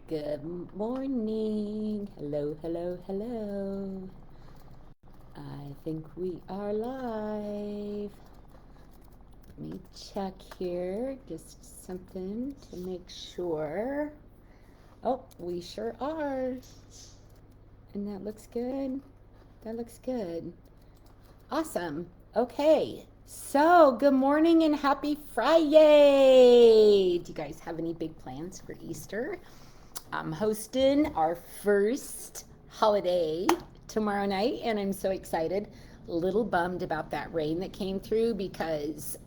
Good morning. Hello, hello, hello. I think we are live. Let me check here. Just something to make sure. Oh, we sure are. And that looks good. That looks good. Awesome. Okay. So, good morning and happy Friday. Do you guys have any big plans for Easter? I'm hosting our first holiday tomorrow night, and I'm so excited. A little bummed about that rain that came through because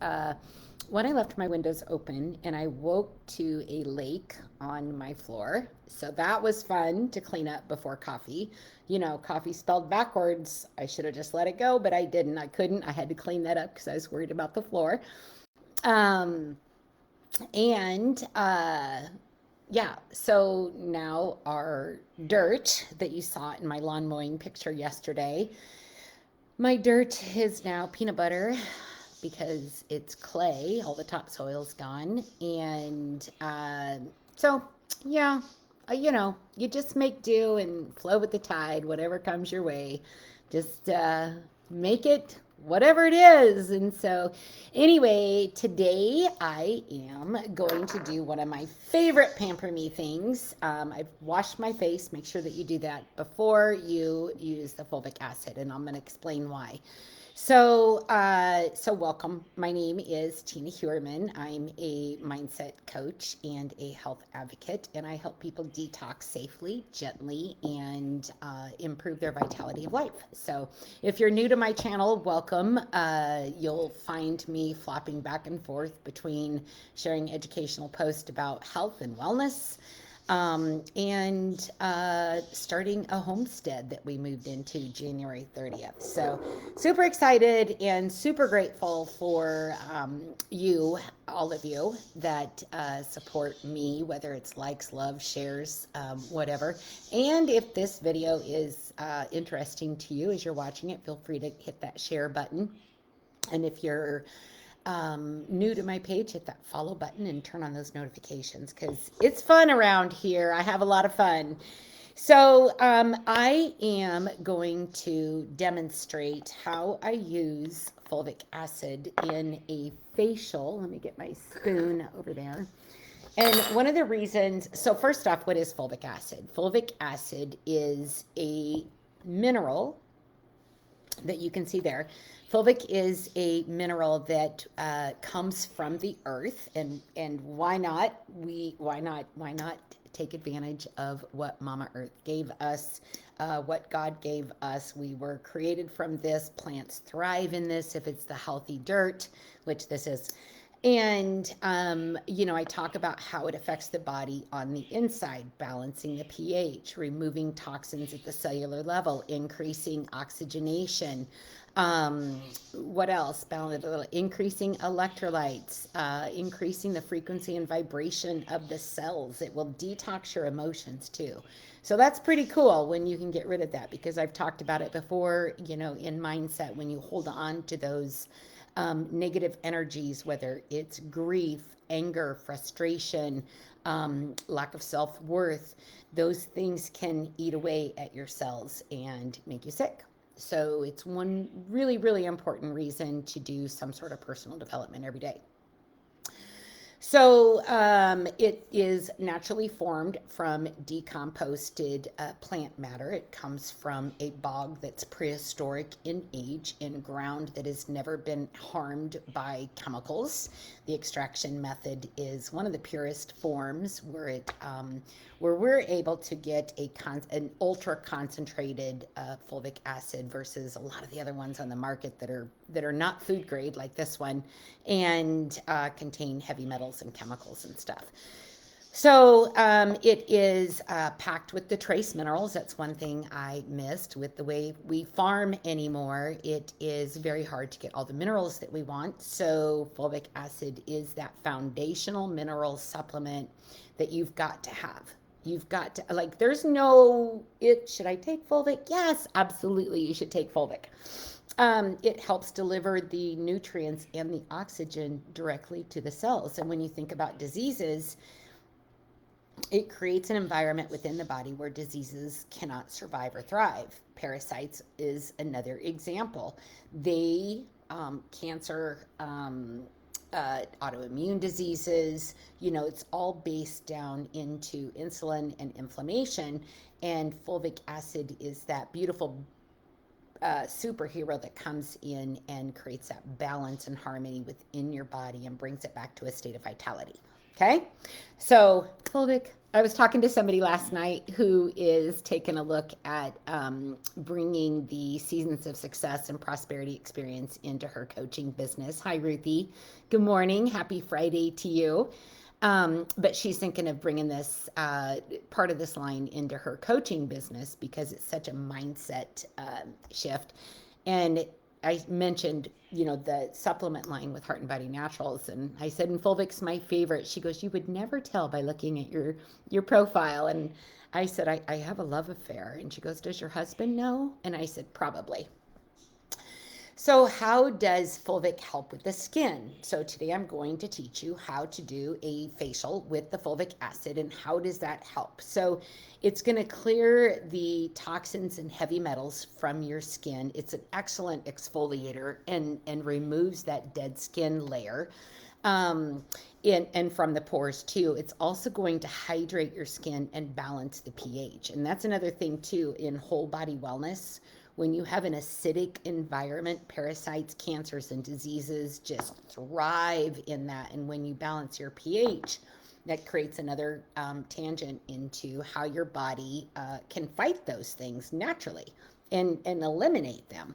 when I left my windows open and I woke to a lake on my floor. So that was fun to clean up before coffee. You know, coffee spelled backwards. I should have just let it go, but I didn't. I couldn't. I had to clean that up because I was worried about the floor. Um, and yeah, so now our dirt that you saw in my lawn mowing picture yesterday, my dirt is now peanut butter because it's clay. All the topsoil's gone. And so, yeah, you just make do and flow with the tide, whatever comes your way. Just make it whatever it is. And so, anyway, today I am going to do one of my favorite pamper me things. I've washed my face. Make sure that you do that before you use the fulvic acid, and I'm going to explain why. So welcome. My name is Tina Hewerman. I'm a mindset coach and a health advocate, and I help people detox safely, gently, and improve their vitality of life. So if you're new to my channel, welcome. You'll find me flopping back and forth between sharing educational posts about health and wellness, and starting a homestead that we moved into January 30th. So super excited and super grateful for you, all of you that support me, whether it's likes, love, shares, whatever. And if this video is interesting to you as you're watching it, feel free to hit that share button. And if you're new to my page, hit that follow button and turn on those notifications because it's fun around here. I have a lot of fun. So I am going to demonstrate how I use fulvic acid in a facial. Let me get my spoon over there. And one of the reasons, so first off, what is fulvic acid? Fulvic acid is a mineral that you can see there. Fulvic is a mineral that comes from the earth, and why not take advantage of what Mama Earth gave us, what God gave us. We were created from this. Plants thrive in this if it's the healthy dirt, which this is. And, I talk about how it affects the body on the inside, balancing the pH, removing toxins at the cellular level, increasing oxygenation. What else? Increasing electrolytes, increasing the frequency and vibration of the cells. It will detox your emotions too. So that's pretty cool when you can get rid of that, because I've talked about it before, in mindset, when you hold on to those negative energies, whether it's grief, anger, frustration, lack of self-worth, those things can eat away at your cells and make you sick. So it's one really, really important reason to do some sort of personal development every day. So it is naturally formed from decomposted plant matter. It comes from a bog that's prehistoric in age, in ground that has never been harmed by chemicals. The extraction method is one of the purest forms where we're able to get an ultra concentrated fulvic acid versus a lot of the other ones on the market that are not food grade, like this one, and contain heavy metals and chemicals and stuff. So it is packed with the trace minerals. That's one thing I missed with the way we farm anymore. It is very hard to get all the minerals that we want. So fulvic acid is that foundational mineral supplement that you've got to have. You've got to, like, there's no, should I take fulvic? Yes, absolutely, you should take fulvic. It helps deliver the nutrients and the oxygen directly to the cells. And when you think about diseases, It creates an environment within the body where diseases cannot survive or thrive. Parasites is another example. They, cancer, autoimmune diseases, it's all based down into insulin and inflammation. And fulvic acid is that beautiful superhero that comes in and creates that balance and harmony within your body and brings it back to a state of vitality. Okay, so fulvic. I was talking to somebody last night who is taking a look at bringing the Seasons of Success and Prosperity experience into her coaching business. Hi, Ruthie. Good morning. Happy Friday to you. But she's thinking of bringing this part of this line into her coaching business because it's such a mindset shift. And I mentioned, the supplement line with Heart and Body Naturals, and I said, and Fulvic's my favorite. She goes, you would never tell by looking at your profile. And I said, I have a love affair. And she goes, does your husband know? And I said, probably. So how does Fulvic help with the skin? So today I'm going to teach you how to do a facial with the fulvic acid and how does that help. So it's going to clear the toxins and heavy metals from your skin. It's an excellent exfoliator and removes that dead skin layer. And from the pores too. It's also going to hydrate your skin and balance the pH. And that's another thing too in whole body wellness. When you have an acidic environment, parasites, cancers, and diseases just thrive in that. And when you balance your pH, that creates another tangent into how your body can fight those things naturally and eliminate them.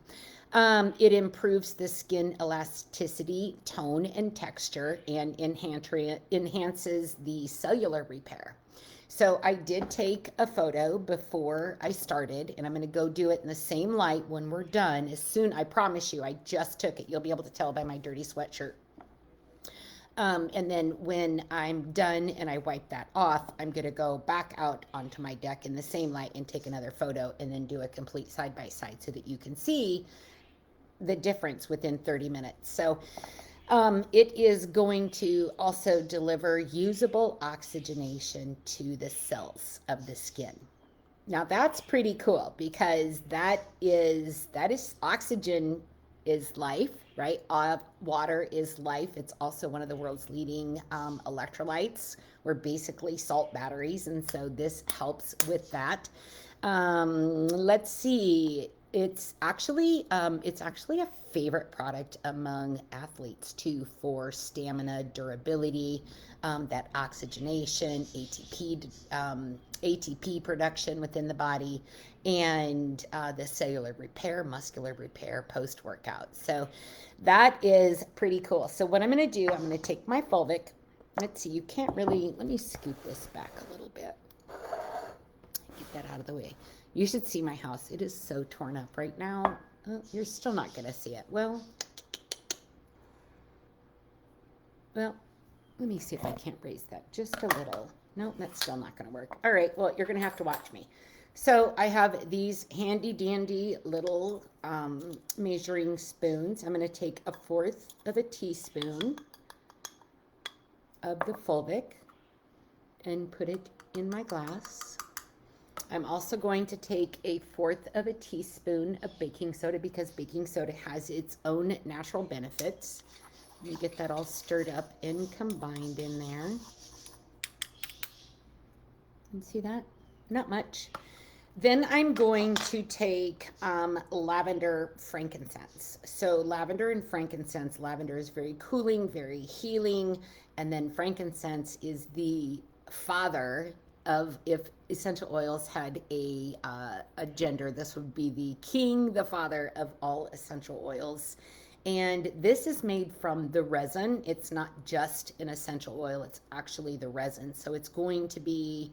It improves the skin elasticity, tone, and texture, and enhances the cellular repair. So I did take a photo before I started, and I'm going to go do it in the same light when we're done. I promise you, I just took it. You'll be able to tell by my dirty sweatshirt. And then when I'm done and I wipe that off, I'm going to go back out onto my deck in the same light and take another photo and then do a complete side-by-side so that you can see the difference within 30 minutes. So it is going to also deliver usable oxygenation to the cells of the skin. Now that's pretty cool because that is oxygen is life, right? Water is life. It's also one of the world's leading electrolytes. We're basically salt batteries, and so this helps with that. Let's see. It's actually a favorite product among athletes too for stamina, durability, that oxygenation, ATP production within the body, and the cellular repair, muscular repair post-workout. So that is pretty cool. So what I'm going to do, I'm going to take my fulvic. Let's see, you can't really, let me scoot this back a little bit. Get that out of the way. You should see my house. It is so torn up right now. Oh, you're still not going to see it. Well, let me see if I can't raise that just a little. No, that's still not going to work. All right, well, you're going to have to watch me. So I have these handy dandy little measuring spoons. I'm going to take 1/4 teaspoon of the fulvic and put it in my glass. I'm also going to take 1/4 teaspoon of baking soda because baking soda has its own natural benefits. You get that all stirred up and combined in there. You see that? Not much. Then I'm going to take lavender frankincense. So lavender and frankincense, lavender is very cooling, very healing, and then frankincense is the father of, if essential oils had a gender, this would be the king, the father of all essential oils. And this is made from the resin. It's not just an essential oil, it's actually the resin. So it's going to be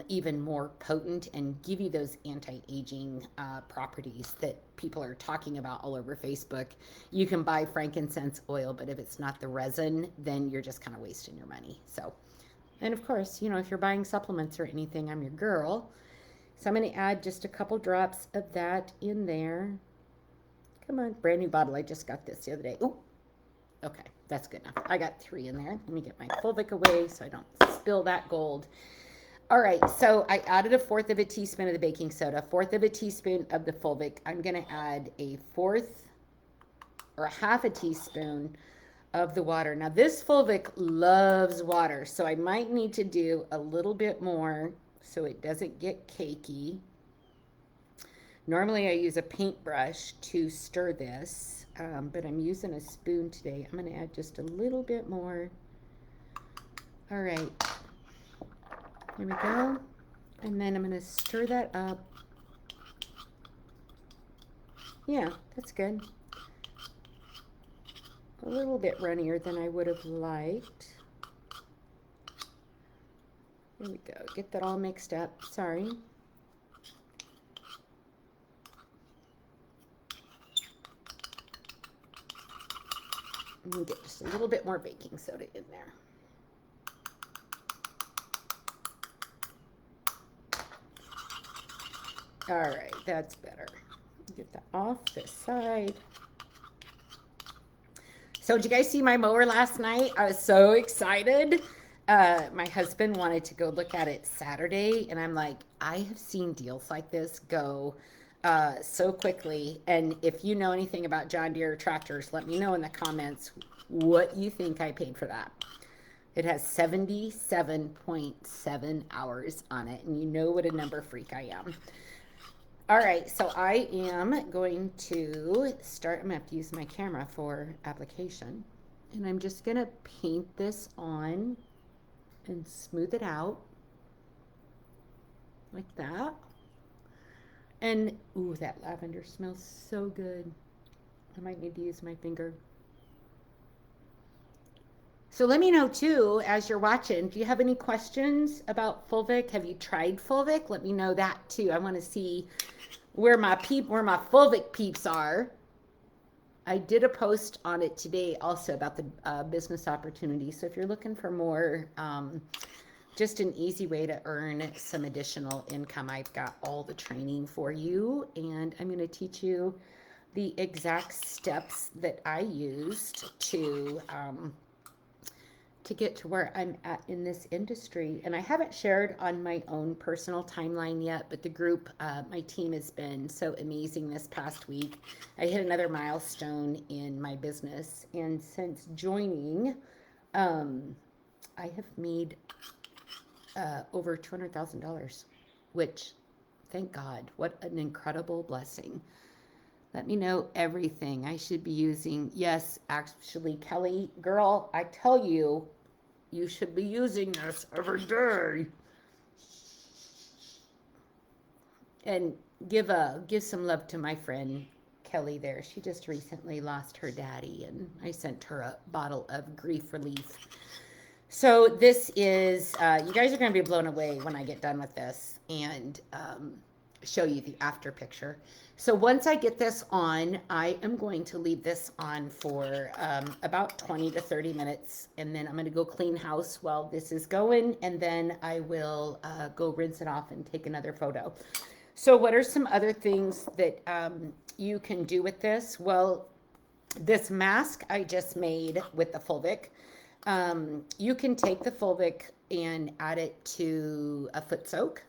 even more potent and give you those anti-aging properties that people are talking about all over Facebook. You can buy frankincense oil, but if it's not the resin, then you're just kind of wasting your money. So, and of course, if you're buying supplements or anything, I'm your girl. So I'm going to add just a couple drops of that in there. Come on, brand new bottle. I just got this the other day. Ooh, okay, that's good enough. I got 3 in there. Let me get my fulvic away so I don't spill that gold. All right, so I added 1/4 of a teaspoon of the baking soda, 1/4 of a teaspoon of the fulvic. I'm going to add a 1/4 or a 1/2 a teaspoon of the water. Now this fulvic loves water, so I might need to do a little bit more so it doesn't get cakey. Normally I use a paintbrush to stir this, but I'm using a spoon today. I'm going to add just a little bit more. All right, here we go. And then I'm going to stir that up. Yeah, that's good. A little bit runnier than I would have liked. There we go. Get that all mixed up. Sorry. And get just a little bit more baking soda in there. All right, that's better. Get that off this side. So did you guys see my mower last night? I was so excited. My husband wanted to go look at it Saturday, and I'm like, I have seen deals like this go so quickly. And if you know anything about John Deere tractors, let me know in the comments what you think I paid for that. It has 77.7 hours on it, and you know what a number freak I am. All right, so I am going to start. I'm going to have to use my camera for application. And I'm just going to paint this on and smooth it out like that. And, ooh, that lavender smells so good. I might need to use my finger. So let me know too, as you're watching, do you have any questions about Fulvic? Have you tried Fulvic? Let me know that too. I want to see where my Fulvic peeps are. I did a post on it today also about the business opportunity. So if you're looking for more, just an easy way to earn some additional income, I've got all the training for you, and I'm going to teach you the exact steps that I used to get to where I'm at in this industry. And I haven't shared on my own personal timeline yet, but the group, my team has been so amazing this past week. I hit another milestone in my business. And since joining, I have made over $200,000, which, thank God, what an incredible blessing. Let me know everything I should be using. Yes, actually, Kelly, girl, I tell you, you should be using this every day. And give some love to my friend Kelly there. She just recently lost her daddy, and I sent her a bottle of grief relief. So this is, you guys are going to be blown away when I get done with this and show you the after picture. So once I get this on, I am going to leave this on for about 20 to 30 minutes, and then I'm going to go clean house while this is going, and then I will go rinse it off and take another photo. So what are some other things that you can do with this? Well, this mask I just made with the Fulvic, you can take the Fulvic and add it to a foot soak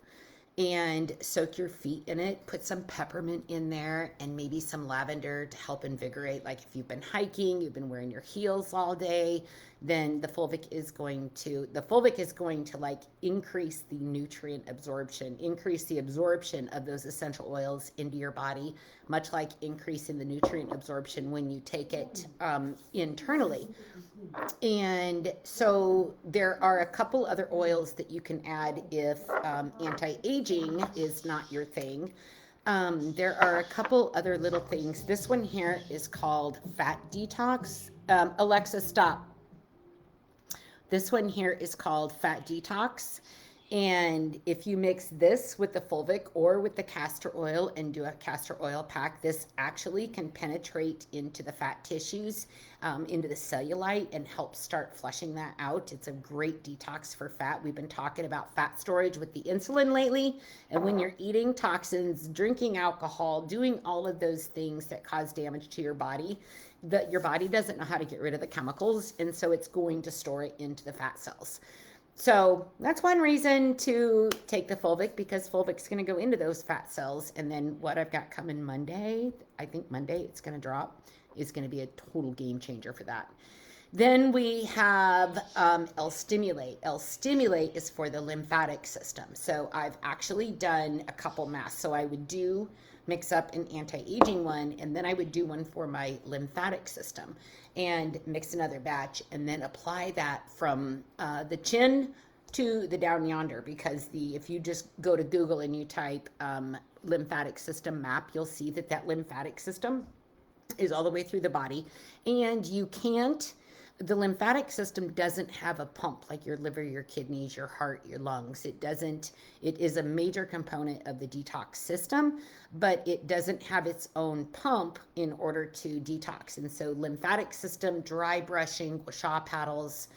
and soak your feet in it. Put some peppermint in there and maybe some lavender to help invigorate. Like if you've been hiking, you've been wearing your heels all day, then the Fulvic is going to like increase the nutrient absorption, increase the absorption of those essential oils into your body, much like increasing the nutrient absorption when you take it internally. And so there are a couple other oils that you can add if anti-aging is not your thing. There are a couple other little things. This one here is called Fat Detox. Alexa, stop. This one here is called Fat Detox. And if you mix this with the Fulvic or with the castor oil and do a castor oil pack, this actually can penetrate into the fat tissues, into the cellulite, and help start flushing that out. It's a great detox for fat. We've been talking about fat storage with the insulin lately. And when you're eating toxins, drinking alcohol, doing all of those things that cause damage to your body, that your body doesn't know how to get rid of the chemicals, and so it's going to store it into the fat cells. So that's one reason to take the Fulvic, because Fulvic's going to go into those fat cells. And then what I've got coming Monday, I think Monday it's going to drop, is going to be a total game changer for that. Then we have L-stimulate. L-stimulate is for the lymphatic system. So I've actually done a couple masks. So I would mix up an anti-aging one, and then I would do one for my lymphatic system and mix another batch, and then apply that from the chin to the down yonder, because if you just go to Google and you type lymphatic system map, you'll see that lymphatic system is all the way through the body, and the lymphatic system doesn't have a pump like your liver, your kidneys, your heart, your lungs. It is a major component of the detox system, but it doesn't have its own pump in order to detox. And so lymphatic system, dry brushing, gua sha paddles,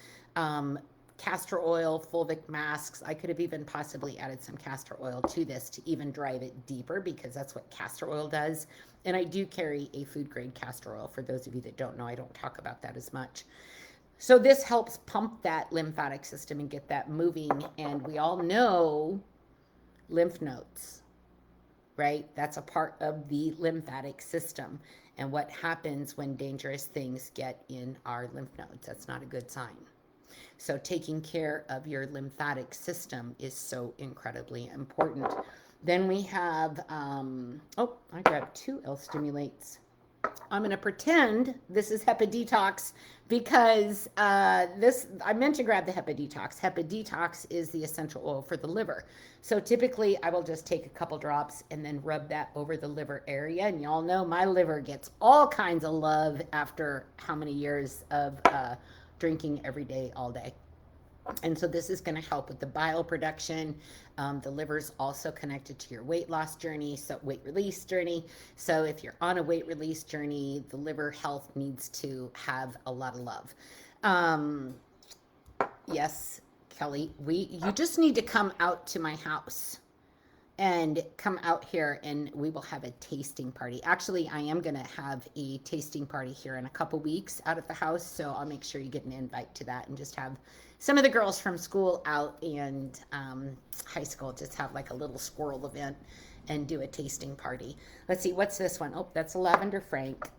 castor oil, fulvic masks. I could have even possibly added some castor oil to this to even drive it deeper, because that's what castor oil does. And I do carry a food grade castor oil. For those of you that don't know, I don't talk about that as much. So this helps pump that lymphatic system and get that moving. And we all know lymph nodes, right? That's a part of the lymphatic system. And what happens when dangerous things get in our lymph nodes? That's not a good sign. So taking care of your lymphatic system is so incredibly important. Then we have, I grabbed 2 L-stimulates. I'm going to pretend this is Detox, because I meant to grab the Detox. Detox is the essential oil for the liver. So typically I will just take a couple drops and then rub that over the liver area. And y'all know my liver gets all kinds of love after how many years of drinking every day, all day. And so this is going to help with the bile production. The liver's also connected to your weight loss journey, so weight release journey. So if you're on a weight release journey, the liver health needs to have a lot of love. Yes, Kelly, you just need to come out to my house and come out here, and we will have a tasting party. Actually, I am going to have a tasting party here in a couple weeks out at the house, so I'll make sure you get an invite to that, and just have some of the girls from school out, and high school just have like a little squirrel event and do a tasting party. Let's see, what's this one? Oh, that's a lavender frank.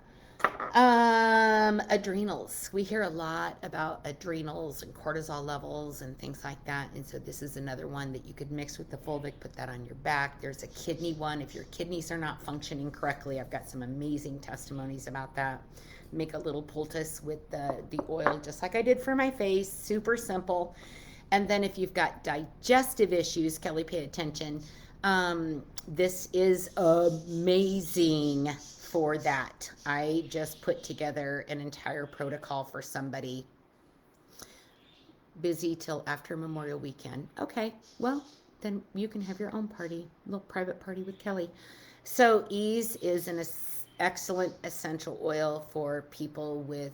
Adrenals. We hear a lot about adrenals and cortisol levels and things like that. And so this is another one that you could mix with the Fulvic, put that on your back. There's a kidney one. If your kidneys are not functioning correctly, I've got some amazing testimonies about that. Make a little poultice with the oil, just like I did for my face. Super simple. And then if you've got digestive issues, Kelly, pay attention. This is amazing for that. I just put together an entire protocol for somebody. Busy till after Memorial Weekend. Okay, well, then you can have your own party, a little private party with Kelly. So Ease is an excellent essential oil for people with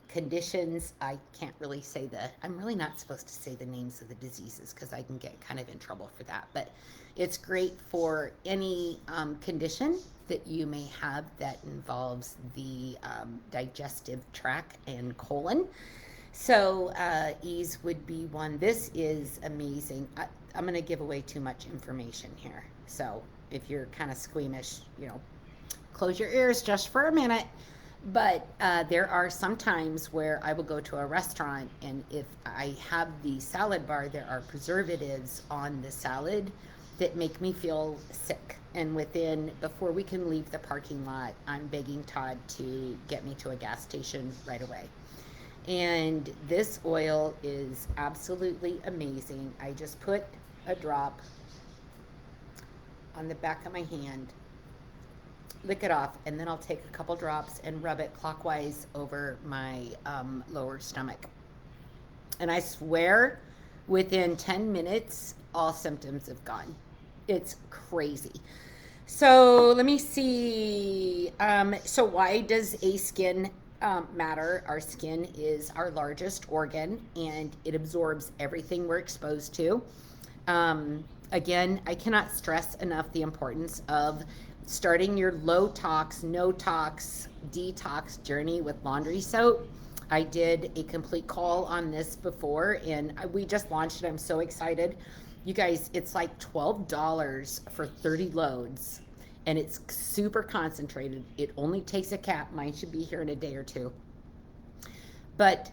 conditions. I can't really say I'm really not supposed to say the names of the diseases, because I can get kind of in trouble for that. But it's great for any condition that you may have that involves the digestive tract and colon. So Ease would be one. This is amazing. I'm going to give away too much information here. So if you're kind of squeamish, close your ears just for a minute. But there are some times where I will go to a restaurant, and if I have the salad bar, there are preservatives on the salad that make me feel sick. And before we can leave the parking lot, I'm begging Todd to get me to a gas station right away. And this oil is absolutely amazing. I just put a drop on the back of my hand, lick it off, and then I'll take a couple drops and rub it clockwise over my lower stomach. And I swear, within 10 minutes, all symptoms have gone. It's crazy. So let me see. So why does skin matter? Our skin is our largest organ, and it absorbs everything we're exposed to. Again, I cannot stress enough the importance of starting your low tox, no tox, detox journey with laundry soap. I did a complete call on this before, and we just launched it. I'm so excited. You guys, it's like $12 for 30 loads, and it's super concentrated. It only takes a cap. Mine should be here in a day or two. But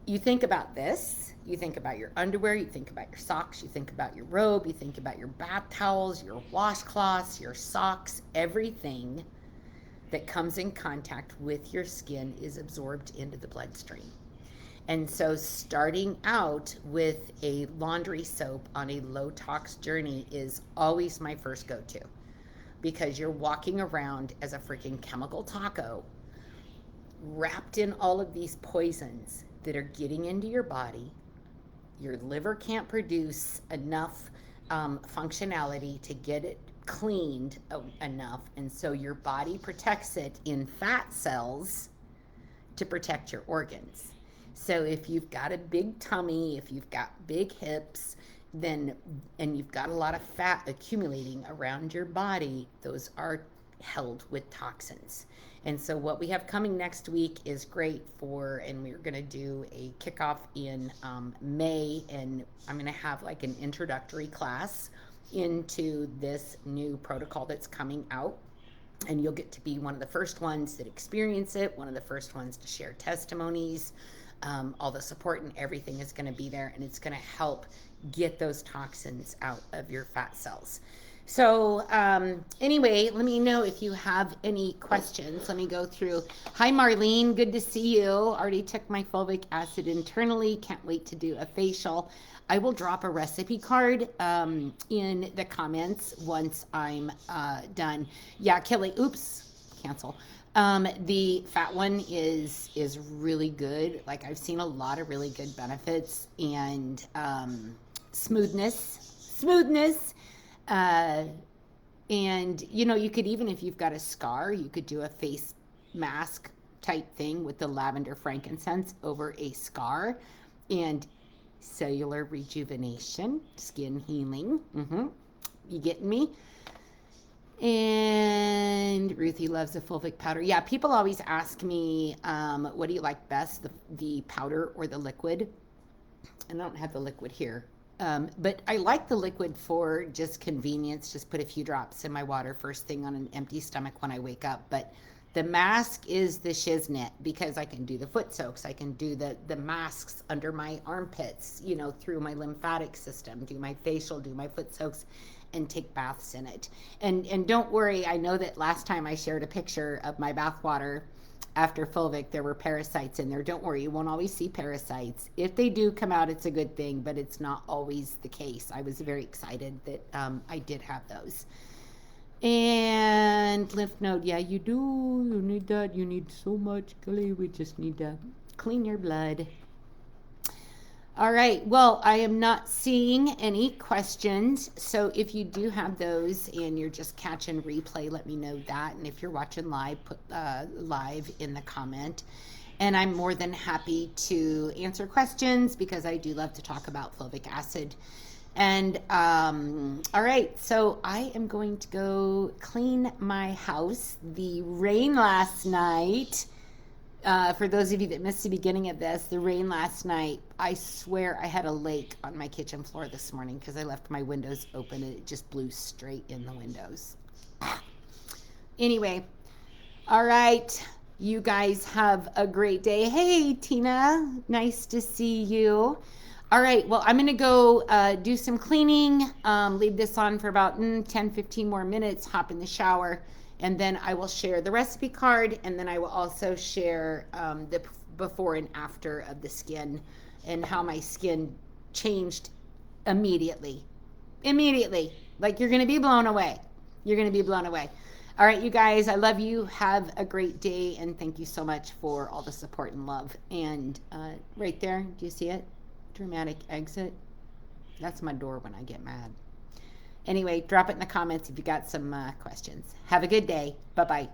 you think about this, you think about your underwear, you think about your socks, you think about your robe, you think about your bath towels, your washcloths, your socks, everything that comes in contact with your skin is absorbed into the bloodstream. And so starting out with a laundry soap on a low tox journey is always my first go-to, because you're walking around as a freaking chemical taco wrapped in all of these poisons that are getting into your body. Your liver can't produce enough functionality to get it cleaned enough, and so your body protects it in fat cells to protect your organs. So if you've got a big tummy, if you've got big hips, then and you've got a lot of fat accumulating around your body, those are held with toxins. And so what we have coming next week is great for, and we're going to do a kickoff in May, and I'm going to have like an introductory class into this new protocol that's coming out. And you'll get to be one of the first ones that experience it, one of the first ones to share testimonies. All the support and everything is going to be there, and it's going to help get those toxins out of your fat cells. So anyway, let me know if you have any questions. Let me go through. Hi, Marlene. Good to see you. Already took my fulvic acid internally. Can't wait to do a facial. I will drop a recipe card in the comments once I'm done. Yeah, Kelly. Oops. Cancel. The fat one is really good. Like, I've seen a lot of really good benefits, and smoothness. And you know, you could, even if you've got a scar, you could do a face mask type thing with the lavender frankincense over a scar, and cellular rejuvenation, skin healing. You getting me? And Ruthie loves the fulvic powder. Yeah, people always ask me, what do you like best, the powder or the liquid? And I don't have the liquid here. But I like the liquid for just convenience. Just put a few drops in my water first thing on an empty stomach when I wake up. But the mask is the shiznit, because I can do the foot soaks. I can do the masks under my armpits, you know, through my lymphatic system, do my facial, do my foot soaks, and take baths in it. And don't worry, I know that last time I shared a picture of my bath water after fulvic, there were parasites in there. Don't worry, you won't always see parasites. If they do come out, it's a good thing, but it's not always the case. I was very excited that I did have those. And lymph node, yeah, you do. You need that. You need so much, Kelly. We just need to clean your blood. All right, well, I am not seeing any questions. So if you do have those and you're just catching replay, let me know that. And if you're watching live, put live in the comment. And I'm more than happy to answer questions, because I do love to talk about fulvic acid. And all right, so I am going to go clean my house. The rain last night, for those of you that missed the beginning of this, the rain last night, I swear I had a lake on my kitchen floor this morning, because I left my windows open and it just blew straight in the windows. Anyway, all right, you guys have a great day. Hey, Tina, nice to see you. All right, well, I'm going to go do some cleaning, leave this on for about 10-15 more minutes, hop in the shower, and then I will share the recipe card, and then I will also share the before and after of the skin, and how my skin changed immediately. Like, you're going to be blown away. You're going to be blown away. All right, you guys, I love you. Have a great day, and thank you so much for all the support and love. And right there, do you see it? Dramatic exit. That's my door when I get mad. Anyway, drop it in the comments if you got some questions. Have a good day. Bye-bye.